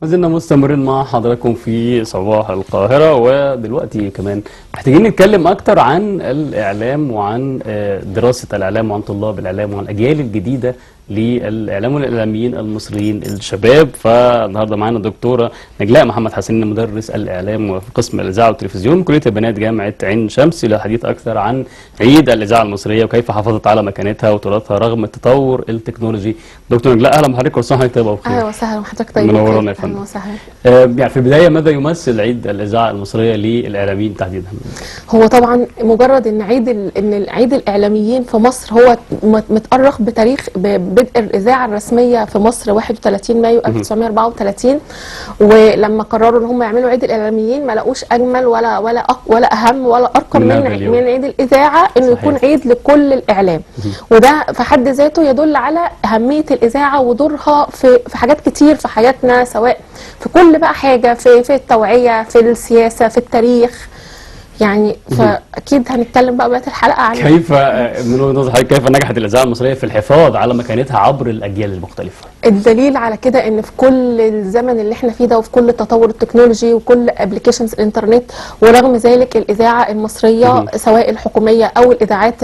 ما زلنا مستمرين مع حضراتكم في صباح القاهرة، ودلوقتي كمان محتاجين نتكلم أكتر عن الإعلام وعن دراسة الإعلام وعن طلاب الإعلام وعن الأجيال الجديدة للإعلام والإعلاميين المصريين الشباب. فالنهارده معانا الدكتورة نجلاء محمد حسين، مدرس الإعلام وفي قسم الإذاعة والتلفزيون كلية البنات جامعة عين شمس، للحديث أكثر عن عيد الإذاعة المصرية وكيف حافظت على مكانتها وتراثها رغم التطور التكنولوجي. دكتور نجلاء، أهلا بحضرتك، كل سنة وحضرتك طيبة وبخير. أهلا وسهلا وحضرتك طيب. منورانا يا فندم. أهلا وسهلا. يعني في البداية، ماذا يمثل عيد الإذاعة المصرية للإعلاميين تحديدا؟ هو طبعا مجرد ان عيد الاعلاميين في مصر هو متأرخ بتاريخ بدء الاذاعه الرسميه في مصر 31 مايو 1934. ولما قرروا ان هم يعملوا عيد الاعلاميين ما لقوش اجمل ولا اهم ولا ارقى من عيد الاذاعه، انه يكون عيد لكل الاعلام. وده في حد ذاته يدل على اهميه الاذاعه ودورها في حاجات كتير في حياتنا، سواء في كل بقى حاجه، في التوعيه، في السياسه، في التاريخ. يعني فاكيد هنتكلم بقى بقيه الحلقه عن كيف من وجهه نظر حضرتك كيف نجحت الاذاعه المصريه في الحفاظ على مكانتها عبر الاجيال المختلفه؟ الدليل على كده ان في كل الزمن اللي احنا فيه ده، وفي كل التطور التكنولوجي وكل ابلكيشنز الانترنت، ورغم ذلك الاذاعه المصريه سواء الحكوميه او الاذاعات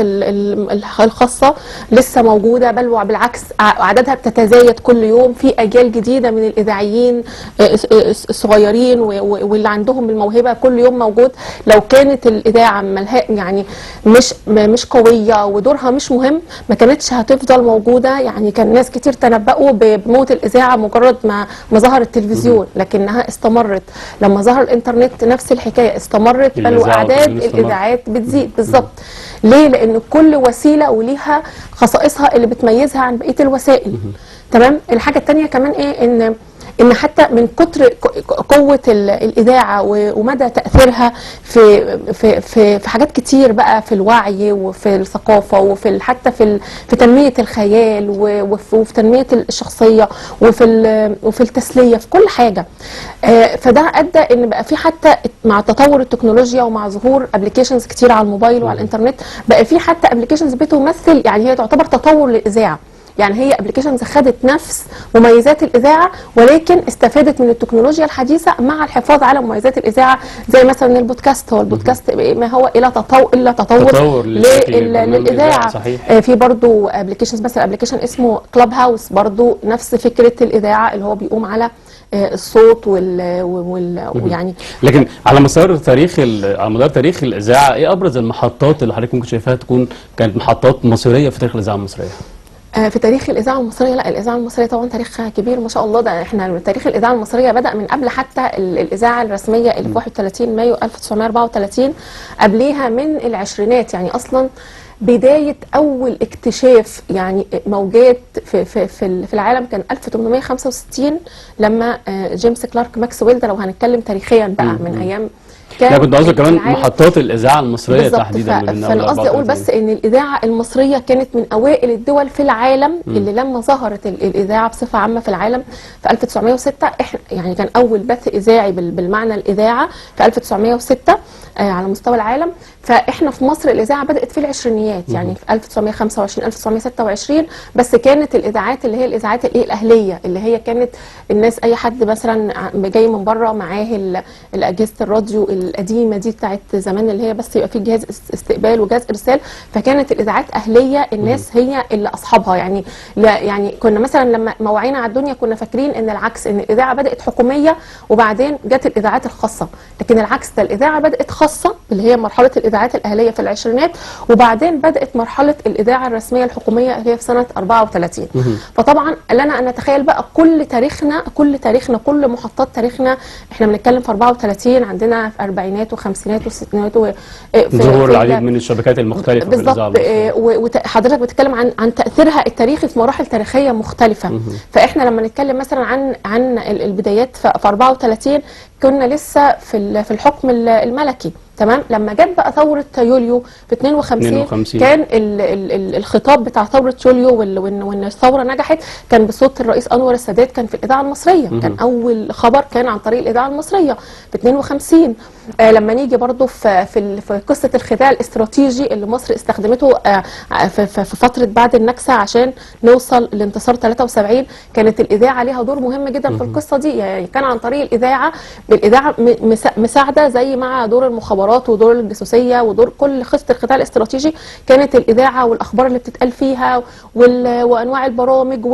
الخاصه لسه موجوده، بل وبالعكس عددها بتتزايد كل يوم. في اجيال جديده من الاذاعيين الصغيرين واللي عندهم الموهبه كل يوم موجود. لو كانت الاذاعه يعني مش قويه ودورها مش مهم، ما كانتش هتفضل موجوده. يعني كان ناس كتير تنبؤوا بموت الاذاعه مجرد ما ظهر التلفزيون، لكنها استمرت. لما ظهر الانترنت نفس الحكايه، استمرت، بل واعداد الاذاعات بتزيد. بالظبط. ليه؟ لان كل وسيله وليها خصائصها اللي بتميزها عن بقيه الوسائل. تمام. الحاجه الثانيه كمان ايه؟ ان حتى من كتر قوه الاذاعه ومدى تاثيرها في حاجات كتير بقى، في الوعي وفي الثقافه حتى في تنميه الخيال وفي تنميه الشخصيه وفي التسليه، في كل حاجه. فده ادى ان بقى في حتى مع تطور التكنولوجيا ومع ظهور ابلكيشنز كتير على الموبايل وعلى الانترنت، بقى في حتى ابلكيشنز بتمثل، يعني هي تعتبر تطور للاذاعه. يعني هي ابلكيشنز خدت نفس مميزات الاذاعه، ولكن استفادت من التكنولوجيا الحديثه مع الحفاظ على مميزات الاذاعه. زي مثلا البودكاست. هو البودكاست ما هو الا تطور للاذاعه. في برضو ابلكيشنز، مثلا ابلكيشن اسمه كلاب هاوس، برضو نفس فكره الاذاعه، اللي هو بيقوم على الصوت يعني. لكن على مدار تاريخ الاذاعه، ايه ابرز المحطات اللي حضرتك ممكن شايفاها كانت محطات مصيريه في تاريخ الاذاعه المصريه؟ في تاريخ الاذاعه المصريه، لا، الاذاعه المصريه طبعا تاريخها كبير ما شاء الله. ده احنا تاريخ الاذاعه المصريه بدا من قبل حتى الاذاعه الرسميه اللي في 31 مايو 1934. قبليها من العشرينات، يعني اصلا بدايه اول اكتشاف يعني موجات في العالم كان 1865 لما جيمس كلارك ماكسويل. ده لو هنتكلم تاريخيا بقى من ايام لا، كنت قصدي كمان محطات الاذاعه المصريه تحديدا. فانا قصدي اقول بس ان الاذاعه المصريه كانت من اوائل الدول في العالم اللي لما ظهرت الاذاعه بصفه عامه في العالم في 1906. احنا يعني كان اول بث اذاعي بالمعنى الاذاعه في 1906 على مستوى العالم. فاحنا في مصر الاذاعه بدات في العشرينيات، يعني في 1925 1926. بس كانت الاذاعات اللي هي الاذاعات الاهليه، اللي هي كانت الناس اي حد مثلا جاي من بره معاه الاجهزه الراديو القديمه دي بتاعت زمان، اللي هي بس يبقى في جهاز استقبال وجهاز ارسال. فكانت الاذاعات اهليه، الناس هي اللي اصحابها. يعني يعني كنا مثلا لما موعينا على الدنيا كنا فاكرين ان العكس، ان الاذاعه بدات حكوميه وبعدين جت الاذاعات الخاصه. لكن العكس، ده الاذاعه بدات خاصه اللي هي مرحله الاذاعات الاهليه في العشرينات، وبعدين بدات مرحله الاذاعه الرسميه الحكوميه اللي هي في سنه 34. فطبعا لنا ان نتخيل بقى كل تاريخنا كل محطات تاريخنا. احنا بنتكلم في 34، عندنا في اربعينات وخمسينات وستينات ظهور العديد من الشبكات المختلفه في الاذاعه. وحضرتك بتتكلم عن تاثيرها التاريخي في مراحل تاريخيه مختلفه. فاحنا لما نتكلم مثلا عن البدايات في 34 كنا لسه في الحكم الملكي. تمام. لما جت بقى ثوره يوليو في 52 كان ال الخطاب بتاع ثوره يوليو وان الثوره نجحت كان بصوت الرئيس انور السادات، كان في الاذاعه المصريه. كان اول خبر كان عن طريق الاذاعه المصريه في 52. لما نيجي برضو في قصه الخداع الاستراتيجي اللي مصر استخدمته في فتره بعد النكسه عشان نوصل لانتصار 73، كانت الاذاعه ليها دور مهم جدا في القصه دي. يعني كان عن طريق الاذاعه مساعده زي مع دور المخابرات ودور الجاسوسيه ودور كل خطه الخداع الاستراتيجي، كانت الاذاعه والاخبار اللي بتتقال فيها وانواع البرامج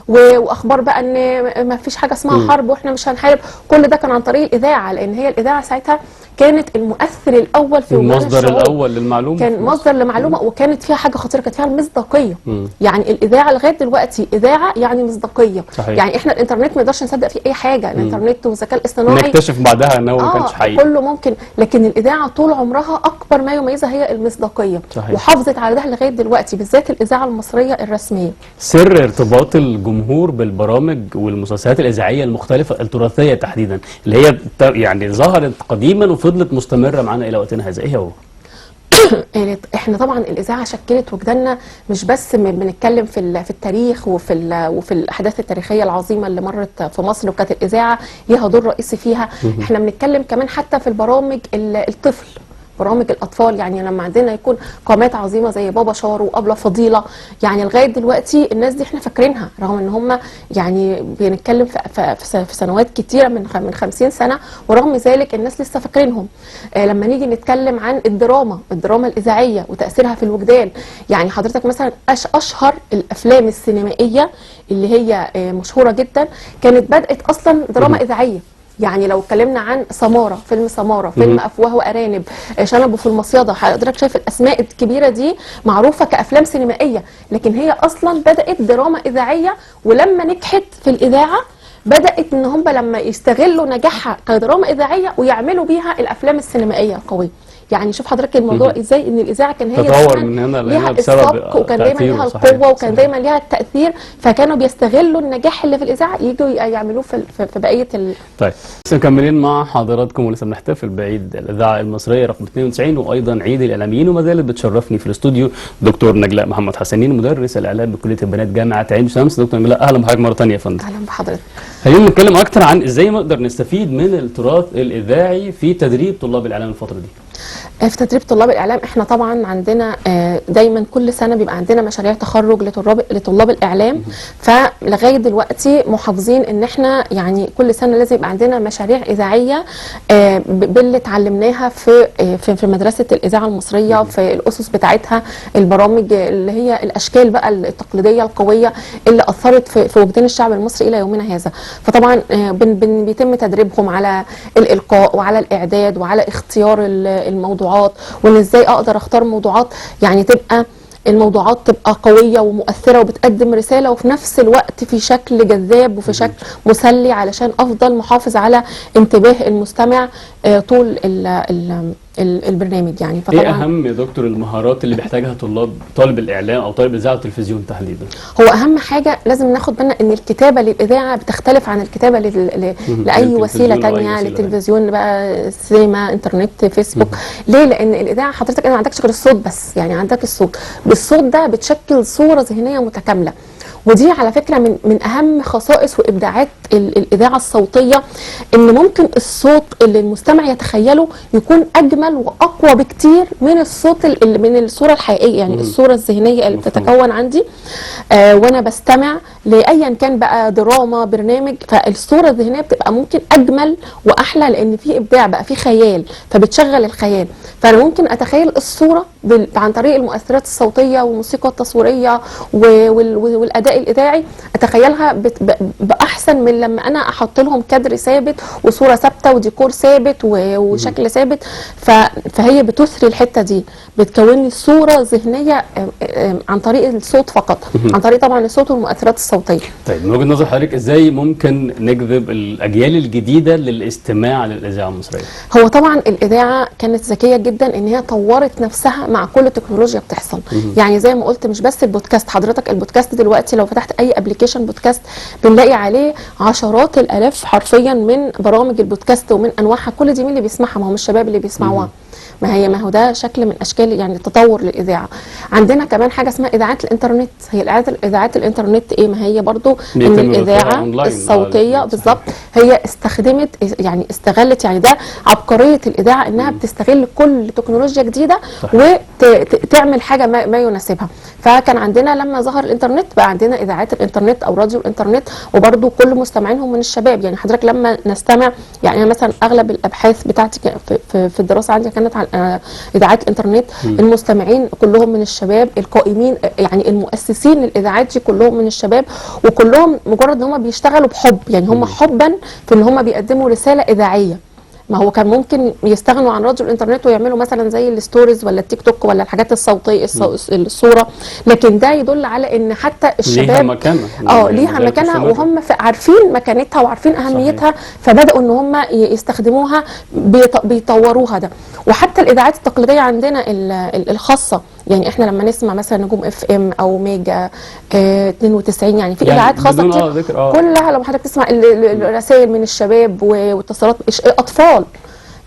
واخبار بقى ان ما فيش حاجه اسمها حرب واحنا مش هنحارب، كل ده كان عن طريق الاذاعه، لان هي الاذاعه ساعتها كانت المؤثر الاول في المصدر الاول للمعلومه، كان مصدر لمعلومه، وكانت فيها حاجه خطيره، كانت فيها المصداقيه. يعني الاذاعه لغايه دلوقتي اذاعه يعني مصداقيه. صحيح. يعني احنا الانترنت ما نقدرش نصدق فيه اي حاجه، الانترنت والذكاء الاصطناعي نكتشف بعدها ان هو ما كانش حقيقي، كله ممكن، لكن الاذاعه طول عمرها اكبر ما يميزها هي المصداقيه. صحيح. وحافظت على ده لغايه دلوقتي، بالذات الاذاعه المصريه الرسميه. سر ارتباط الجمهور بالبرامج والمسلسلات الاذاعيه المختلفه التراثيه تحديدا اللي هي يعني ظهرت قديما وفضلت مستمره معانا الى وقتنا هذا، ايه هو؟ احنا طبعا الاذاعه شكلت وجداننا، مش بس بنتكلم في التاريخ وفي الاحداث التاريخيه العظيمه اللي مرت في مصر وكانت الاذاعه ليها دور رئيسي فيها. احنا بنتكلم كمان حتى في البرامج الطفل، برامج الاطفال. يعني لما عندنا يكون قامات عظيمه زي بابا شارو وابله فضيله، يعني لغايه دلوقتي الناس دي احنا فاكرينها، رغم ان هم يعني بنتكلم في سنوات كتيره من 50 سنه، ورغم ذلك الناس لسه فاكرينهم. لما نيجي نتكلم عن الدراما الاذاعيه وتاثيرها في الوجدان، يعني حضرتك مثلا اشهر الافلام السينمائيه اللي هي مشهوره جدا كانت بدات اصلا دراما اذاعيه. يعني لو اتكلمنا عن سمارة، فيلم سمارة، فيلم أفواه وأرانب، شنب في المصيدة، حضرتك شايف الأسماء الكبيرة دي معروفة كأفلام سينمائية، لكن هي أصلا بدأت دراما إذاعية. ولما نجحت في الإذاعة بدأت إن هم لما يستغلوا نجاحها كدراما إذاعية ويعملوا بيها الأفلام السينمائية القوية. يعني شوف حضرتك الموضوع ازاي، ان الاذاعه كان هي تطور من هنا لهنا بسبب وكان دايما ليها القوه وكان دايما ليها التاثير، فكانوا بيستغلوا النجاح اللي في الاذاعه يجوا يعملوه في بقيه طيب لسه مكملين مع حضراتكم ولسه بنحتفل بعيد الاذاعه المصريه رقم 92 وايضا عيد الاعلاميين، وما زالت بتشرفني في الاستوديو دكتور نجلاء محمد حسنين مدرس الاعلام بكليه البنات جامعه عين شمس. دكتور نجلاء اهلا بحضرتك مره ثانيه يا فندم. اهلا بحضرتك. خلينا نتكلم اكتر عن ازاي نقدر نستفيد من التراث الاذاعي في تدريب طلاب الاعلام الفتره دي. في تدريب طلاب الاعلام احنا طبعا عندنا دايما كل سنه بيبقى عندنا مشاريع تخرج لطلاب الاعلام، فلغايه دلوقتي محافظين ان احنا يعني كل سنه لازم يبقى عندنا مشاريع اذاعيه باللي اتعلمناها في مدرسه الاذاعه المصريه، في الاسس بتاعتها، البرامج اللي هي الاشكال بقى التقليديه القويه اللي اثرت في وجدان الشعب المصري الى يومنا هذا. فطبعا بيتم تدريبهم على الالقاء وعلى الاعداد وعلى اختيار الموضوعات، وان ازاي اقدر اختار موضوعات يعني تبقى الموضوعات تبقى قوية ومؤثرة وبتقدم رسالة وفي نفس الوقت في شكل جذاب وفي شكل مسلي، علشان افضل محافظ على انتباه المستمع طول البرنامج. يعني ايه اهم يا دكتور المهارات اللي بيحتاجها طالب الاعلام او طالب الاذاعه والتلفزيون تحديدا؟ هو اهم حاجه لازم ناخد بالنا ان الكتابه للاذاعه بتختلف عن الكتابه لاي وسيله ثانيه، للتلفزيون بقى، سينما، انترنت، فيسبوك. ليه؟ لان الاذاعه حضرتك ما عندكش غير الصوت بس، يعني عندك الصوت، بالصوت ده بتشكل صوره ذهنيه متكامله، ودي على فكره من اهم خصائص وابداعات الاذاعه الصوتيه، ان ممكن الصوت اللي المستمع يتخيله يكون اجمل واقوى بكتير من الصوت من الصوره الحقيقيه، يعني الصوره الذهنيه اللي بتتكون عندي وانا بستمع لايا كان بقى دراما، برنامج، فالصوره الذهنيه بتبقى ممكن اجمل واحلى، لان في ابداع بقى، في خيال، فبتشغل الخيال. فانا ممكن اتخيل الصوره عن طريق المؤثرات الصوتيه والموسيقى التصويريه والاداء الاذاعي، اتخيلها باحسن من لما انا احط لهم كادر ثابت وصوره ثابته وديكور ثابت وشكل ثابت. فهي بتثري الحته دي، بتكون لي صوره ذهنيه عن طريق الصوت فقط، عن طريق طبعا الصوت والمؤثرات الصوتيه. طيب من وجهة نظر حضرتك ازاي ممكن نجذب الاجيال الجديده للاستماع للاذاعه المصريه؟ هو طبعا الاذاعه كانت ذكيه جدا ان هي طورت نفسها مع كل تكنولوجيا بتحصل. يعني زي ما قلت مش بس البودكاست، حضرتك البودكاست دلوقتي لو فتحت اي ابلكيشن بودكاست بنلاقي عليه عشرات الالاف حرفيا من برامج البودكاست ومن انواعها. كل دي مين اللي بيسمعها؟ ما هم الشباب اللي بيسمعوها. ما هو ده شكل من اشكال يعني التطور للاذاعه. عندنا كمان حاجه اسمها اذاعات الانترنت. هي اذاعات الانترنت ايه؟ ما هي برضو ان الاذاعه الصوتيه بالظبط هي استغلت يعني ده عبقريه الاذاعه انها بتستغل كل تكنولوجيا جديده وتعمل حاجه ما يناسبها. فكان عندنا لما ظهر الانترنت بقى عندنا اذاعات الانترنت او راديو الانترنت، وبرضو كل مستمعينهم من الشباب. يعني حضرتك لما نستمع يعني مثلا اغلب الابحاث بتاعتي في الدراسه عندي كانت على اذاعات الانترنت. المستمعين كلهم من الشباب، القائمين يعني المؤسسين للاذاعات دي كلهم من الشباب، وكلهم مجرد ان هم بيشتغلوا بحب، يعني هم حبا في ان هم بيقدموا رساله اذاعيه. ما هو كان ممكن يستغنوا عن راديو الانترنت ويعملوا مثلا زي الستوريز ولا التيك توك ولا الحاجات الصوتيه الصوره، لكن ده يدل على ان حتى الشباب ليها مكانه. ليها مكانها وهم عارفين مكانتها وعارفين اهميتها. صحيح. فبداوا ان هم يستخدموها بيطوروها ده. وحتى الاذاعات التقليديه عندنا الخاصه، يعني احنا لما نسمع مثلا نجوم اف ام او ميجا 92 يعني في اذاعات خاصه كتير كلها لما حضرتك تسمع الرسائل من الشباب واتصالات اطفال.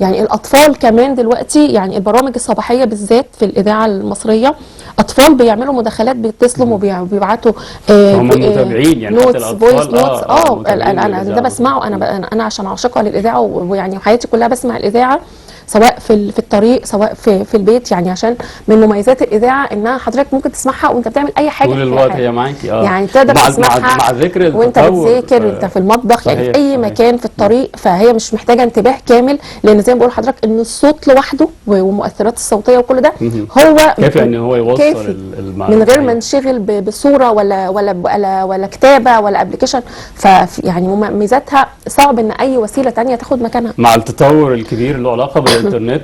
يعني الاطفال كمان دلوقتي يعني البرامج الصباحيه بالذات في الاذاعه المصريه اطفال بيعملوا مداخلات بيتصلوا وبيبعتوا هم متابعين يعني حتى الاطفال انا ده بسمعه. انا عشان عاشقه للاذاعه ويعني حياتي كلها بسمع الاذاعه سواء في الطريق سواء في البيت. يعني عشان من مميزات الاذاعه انها حضرتك ممكن تسمعها وانت بتعمل اي حاجه طول الوقت هي معاكي. يعني تقدر تسمعها مع ذكر وانت بتذاكر وانت في المطبخ. يعني في اي مكان في الطريق. فهي مش محتاجه انتباه كامل، لان زي ما بقول لحضرتك ان الصوت لوحده والمؤثرات الصوتيه وكل ده هو كافي ان هو يوصل المعلومه من غير ما نشغل بصوره ولا كتابه ولا ابلكيشن. فيعني مميزاتها صعب ان اي وسيله ثانيه تاخد مكانها. مع التطور الكبير اللي له علاقه بالانترنت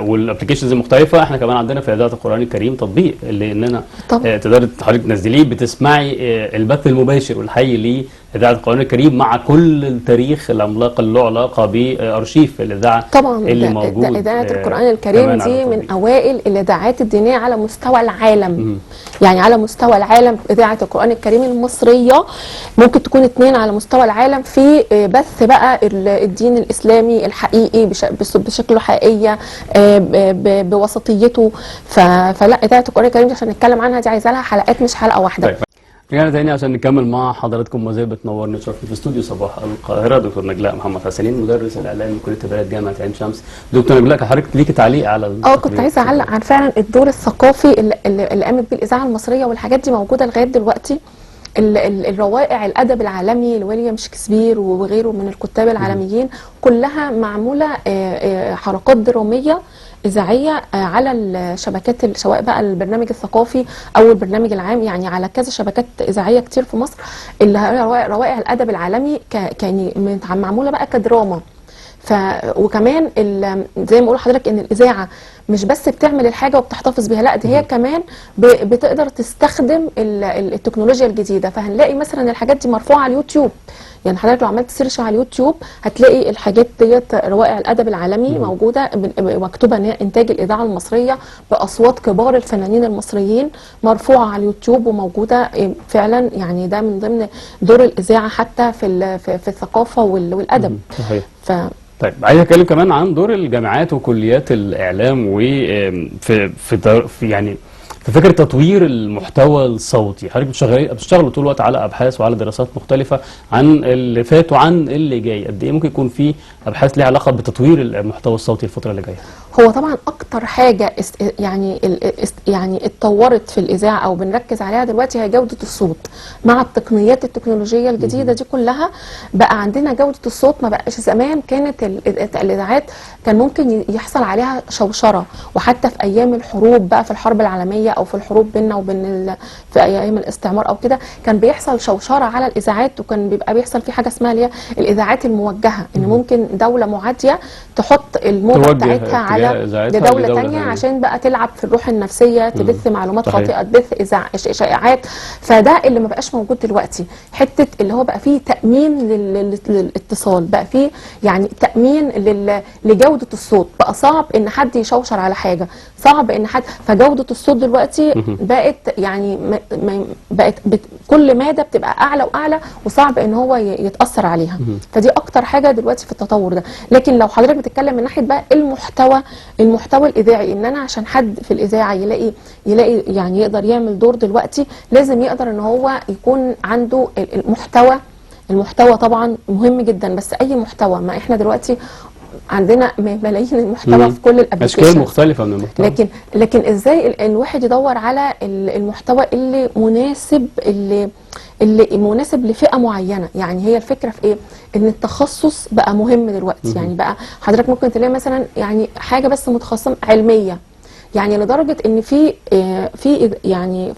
والابلكيشنز المختلفه، احنا كمان عندنا في اذاعه القران الكريم تطبيق اللي اننا تقدر حضرتك تنزليه بتسمعي البث المباشر والحي لاذاعه القران الكريم مع كل التاريخ العملاق اللي له علاقه بارشيف الاذاعه طبعا اللي موجود. ده اذاعه القران الكريم دي من اوائل الاذاعات الدينيه على مستوى العالم. يعني على مستوى العالم اذاعه القران الكريم المصريه ممكن تكون 2 على مستوى العالم في بث بقى الدين الاسلامي الحقيقي بشكله حقيقيه بوسطيته. فلا اذاعه القران الكريم عشان نتكلم عنها دي عايزه لها حلقات مش حلقه واحده. طيب. رجعنا تاني عشان نكمل مع حضراتكم وزي بتنورني وتشرفني في استوديو صباح القاهره دكتور نجلاء محمد حسنين مدرس الاعلام من كليه تجاره جامعه عين شمس. دكتور نجلاء حضرتك ليكي تعليق على كنت عايزه اعلق عن فعلا الدور الثقافي اللي قامت بيه الاذاعه المصريه، والحاجات دي موجوده لغايه دلوقتي. الروائع الادب العالمي لويليام شكسبير وغيره من الكتاب العالميين كلها معموله حلقات دراميه إذاعية على الشبكات سواء بقى البرنامج الثقافي أو البرنامج العام، يعني على كذا شبكات إذاعية كتير في مصر. اللي هي روائع الأدب العالمي كان معمولة بقى كدراما. وكمان زي ما بقول لحضرتك ان الاذاعه مش بس بتعمل الحاجه وبتحتفظ بيها، لا دي هي كمان بتقدر تستخدم التكنولوجيا الجديده. فهنلاقي مثلا الحاجات دي مرفوعه على اليوتيوب. يعني حضرتك لو عملت سيرش على اليوتيوب هتلاقي الحاجات ديت روائع الادب العالمي موجوده مكتوبه ان هي انتاج الاذاعه المصريه باصوات كبار الفنانين المصريين، مرفوعه على اليوتيوب وموجوده فعلا. يعني ده من ضمن دور الاذاعه حتى في الثقافه والادب. صحيح. طيب عايز اتكلم كمان عن دور الجامعات وكليات الاعلام في يعني في فكره تطوير المحتوى الصوتي. حضرتك بتشتغلوا طول الوقت على ابحاث وعلى دراسات مختلفه عن اللي فات وعن اللي جاي. قد ايه ممكن يكون في ابحاث ليها علاقه بتطوير المحتوى الصوتي الفتره اللي جايه؟ هو طبعا اكتر حاجه يعني اتطورت في الاذاعه او بنركز عليها دلوقتي هي جوده الصوت. مع التقنيات التكنولوجيه الجديده دي كلها بقى عندنا جوده الصوت. ما بقاش زمان كانت الاذاعات كان ممكن يحصل عليها شوشره، وحتى في ايام الحروب بقى في الحرب العالميه او في الحروب بيننا وبين في ايام الاستعمار او كده كان بيحصل شوشره على الاذاعات، وكان بيبقى بيحصل في حاجه اسمها اللي هي الاذاعات الموجهه، ان ممكن دوله معاديه تحط الموجه بتاعتها على إذاعتها لدولة لدولة تانية تانية. عشان بقى تلعب في الروح النفسية، تبث معلومات صحيح. خاطئة، تبث شائعات. فده اللي ما بقاش موجود دلوقتي، حتة اللي هو بقى فيه تأمين للاتصال، بقى فيه يعني تأمين لجودة الصوت. بقى صعب ان حد يشوشر على حاجة، صعب ان حد، فجودة الصوت دلوقتي بقت يعني بقت كل مادة بتبقى اعلى واعلى، وصعب ان هو يتأثر عليها. فدي اكتر حاجة دلوقتي في التطور ده. لكن لو حضرتك بتتكلم من ناحية بقى المحتوى الاذاعي، ان انا عشان حد في الاذاعة يلاقي يعني يقدر يعمل دور دلوقتي، لازم يقدر ان هو يكون عنده المحتوى طبعا مهم جدا. بس اي محتوى، ما احنا دلوقتي عندنا ملايين المحتوى في كل الابلكيشن، اشكال مختلفه من المحتوى. لكن ازاي الواحد يدور على المحتوى اللي مناسب لفئه معينه؟ يعني هي الفكره في ايه؟ ان التخصص بقى مهم دلوقتي. يعني بقى حضرتك ممكن تلاقي مثلا يعني حاجه بس متخصصه علميه، يعني لدرجه ان في يعني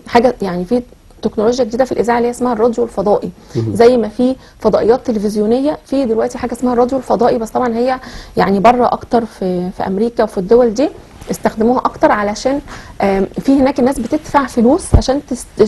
حاجه، يعني في تكنولوجيا جديده في الاذاعه اللي هي اسمها الراديو الفضائي. زي ما في فضائيات تلفزيونيه، في دلوقتي حاجه اسمها الراديو الفضائي، بس طبعا هي يعني بره اكتر في امريكا وفي الدول دي استخدموها اكتر، علشان في هناك الناس بتدفع فلوس عشان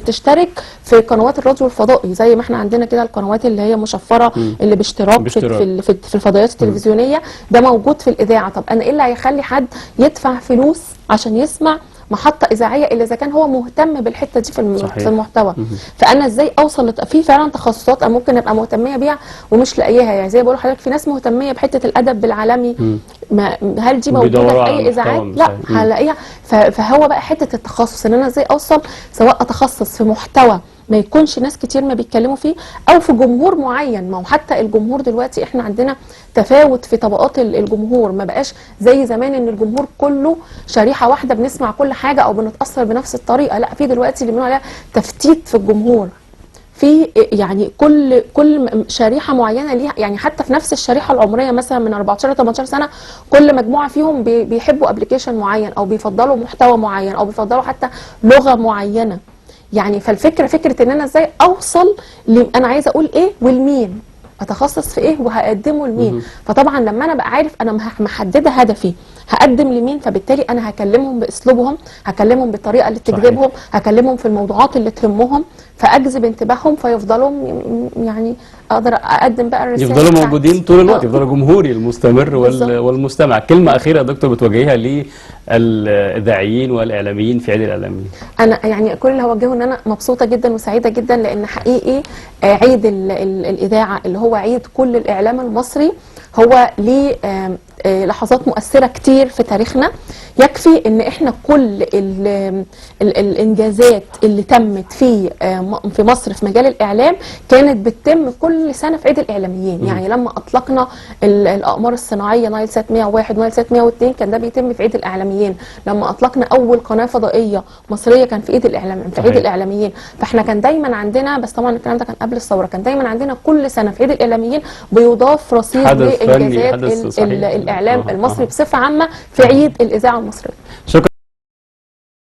تشترك في قنوات الراديو الفضائي، زي ما احنا عندنا كده القنوات اللي هي مشفره اللي باشتراك في الفضائيات التلفزيونيه. ده موجود في الاذاعه. طب انا ايه اللي هيخلي حد يدفع فلوس عشان يسمع محطة إذاعية إلا إذا كان هو مهتم بالحتة دي في المحتوى؟ فأنا إزاي أوصل في فعلا تخصصات أنا ممكن أبقى مهتمية بيها ومش لاقيها. يعني زي ما بقول لحضرتك، في ناس مهتمية بحتة الأدب العالمي، هل دي موجودة في أي إذاعات؟ لا، هلاقيها. فهو بقى حتة التخصص، إن أنا إزاي أوصل، سواء أتخصص في محتوى ما يكونش ناس كتير ما بيتكلموا فيه، او في جمهور معين. ما هو حتى الجمهور دلوقتي احنا عندنا تفاوت في طبقات الجمهور، ما بقاش زي زمان ان الجمهور كله شريحه واحده بنسمع كل حاجه او بنتاثر بنفس الطريقه. لا، في دلوقتي اللي بنقول عليها تفتيت في الجمهور، في يعني كل شريحه معينه ليها، يعني حتى في نفس الشريحه العمريه مثلا من 14 ل 18 سنه، كل مجموعه فيهم بيحبوا ابلكيشن معين، او بيفضلوا محتوى معين، او بيفضلوا حتى لغه معينه. يعني فالفكره فكره ان انا ازاي اوصل انا عايزه اقول ايه والمين، اتخصص في ايه وهقدمه لمين. فطبعا لما انا بقى عارف انا محدده هدفي هقدم لمين، فبالتالي انا هكلمهم باسلوبهم، هكلمهم بالطريقه اللي تجذبهم، هكلمهم في الموضوعات اللي تهمهم، فاجذب انتباههم، فيفضلوا يعني اقدر اقدم بقى الرساله، يفضلوا موجودين طول الوقت، يفضلوا جمهوري المستمر والمستمع. كلمه اخيره يا دكتور بتوجهها للاذاعيين والاعلاميين في عيد الاعلاميين؟ انا يعني كل اللي هوجهه ان انا مبسوطه جدا وسعيده جدا، لان حقيقي عيد الاذاعه اللي هو عيد كل الاعلام المصري هو ليه لحظات مؤثره كتير في تاريخنا. يكفي ان احنا كل الانجازات اللي تمت في مصر في مجال الاعلام كانت بتتم كل سنه في عيد الاعلاميين. يعني لما اطلقنا الاقمار الصناعيه نايل سات 101 ونايل سات 102 كان ده بيتم في عيد الاعلاميين. لما اطلقنا اول قناه فضائيه مصريه كان في عيد الاعلاميين. فاحنا كان دايما عندنا، بس طبعا الكلام ده كان قبل الثوره، كان دايما عندنا كل سنه في عيد الاعلاميين بيضاف رصيد لانجازات الاعلام المصري بصفه عامه في عيد الاذاعه المصريه. شكرا.